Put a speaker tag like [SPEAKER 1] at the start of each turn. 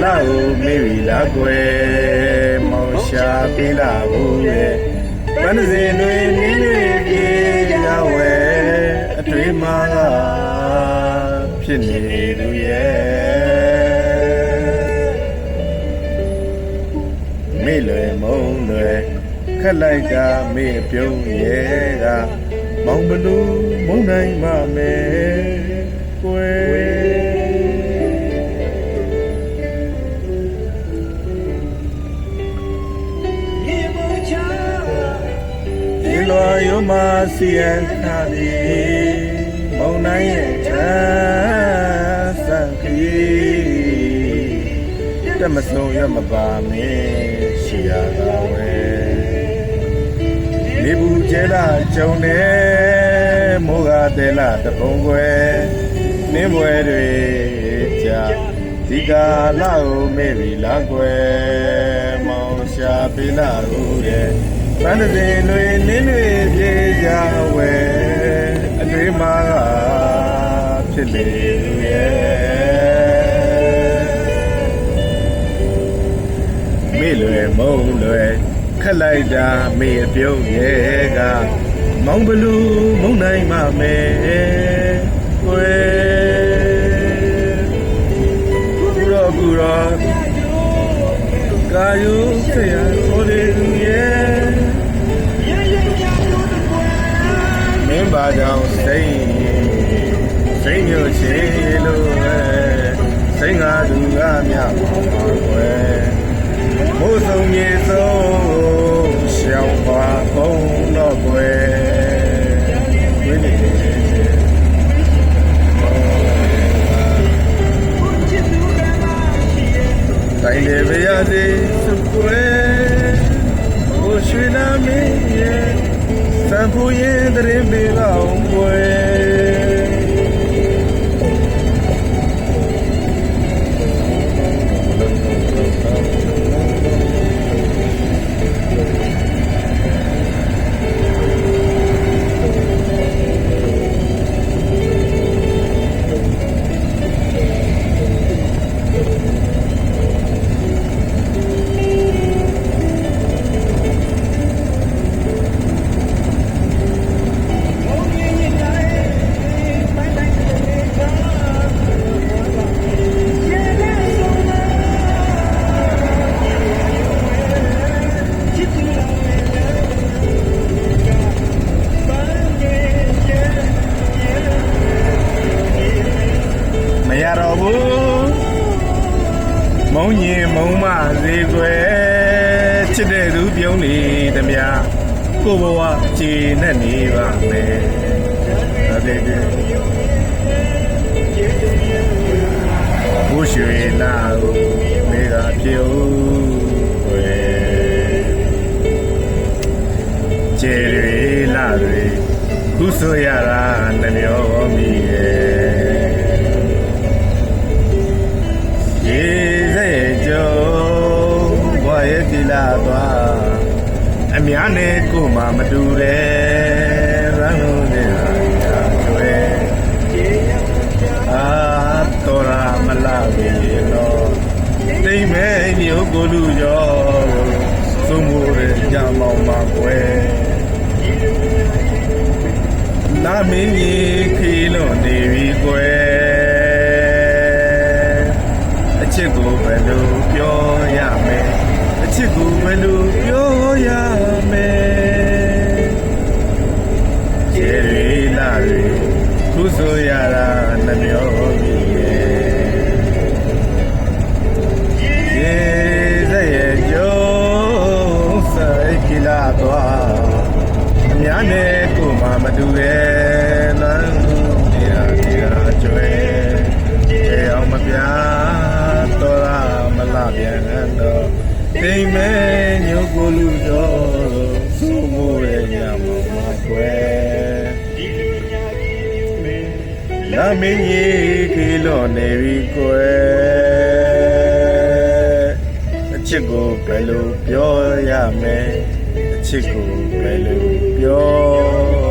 [SPEAKER 1] လာကိုမေးပြီလားကွယ်မောင်ရှာပေးလာဘူးလေပန်းစင်တွေနင်းတွေပြေရဝဲအတွေ့မှာဖြစ်နေသူရဲ့မေလွယ်မုံလွယ်ခက်လိုက်ကမေပြုံးရဲ့ကမောင်ဘလူးမုံနိုင်မမဲကွယ်လွာယမစီယန်ခါဒီမုံနိုင်ရဲ့ချမ်းစံခီတမဆုံးရမပါမင်းရှိရတာဝဲနေဘူးကျဲလာကြုံနေမိုးကတဲလာတပုံွယ်နင်းပွဲတွေကြာဒီကာလာကိုမေ့ပြီလားကွယ်မောင်ရှာပေးလာဦးတဲ့ပန်းစင်တွေနင်းတွေပြေကြဝဲအတွေ့မှာဖြစ်လေရဲ့မေလွယ်မုံလွယ်ခက်လိုက်တာမေအပြုံးရဲ့ကမောင်ဘလူးမုံနိုင်မမဲကွယ်ကူရောကာယုဆရာခေါ်လေသူရဲ့မင်းပါကြောင့်စိတ်ညို့ချေလို့ပဲစိတ်ငါသူကမြပါပါကွယ်မိုးဆုံးမြေဆုံးရှောင်းပါပုံတော့ကွယ်ဝိနည်းတိုင်းလေပြရစေစုကွယ်ဟိုရွှေနာမင်းရဲ့စံဖူရင်တရင်ပေးလောက်ကွယ်မုံညင်မုံမစေကွယ်ချစ်တဲ့သူပြုံးနေသမျှကိုဘဝကြည်နဲ့နေပါမယ်ဟုတ်တယ်ဘိုးရွှေလာကိုမိကပြုံးွယ်ကျေတွေလာတွေခုဆိုရတာနှမျောမိရဲ့လာသွားအများနဲ့ကိုမှမတူတယ်ရန်လို့နေရာကျွဲအာတော်ရာမလာပြီတော့တိမ်မဲမျိုးကိုလူရောသုံးမိုးရဲ့ကြမောင်ပါကွယ်လာမင်းကြီးခီးလို့နေပြီကွယ်အချစ်ကိုဘယ်လိုပြောရမလဲချစ်ကိုဘယ်လိုပြောရမယ်ကျေရီလာရီခုဆိုရတာနှမျောမိရဲ့စရဲ့ကြုံစိုက်ကြလာတော့အများနဲ့ကိုမှမတူရဲ့လမ်းနေတာကျွဲကျေအောင်မပြတော့ရမလာပြန်တော့တိမ်မဲညိုကိုလူတော်စုမိုးရဲ့ညမောင်မကွယ်လာမင်းကြီးခေလို့နေပြီကွယ်အချစ်ကိုဘယ်လိုပြောရမလဲအချစ်ကိုဘယ်လိုပြော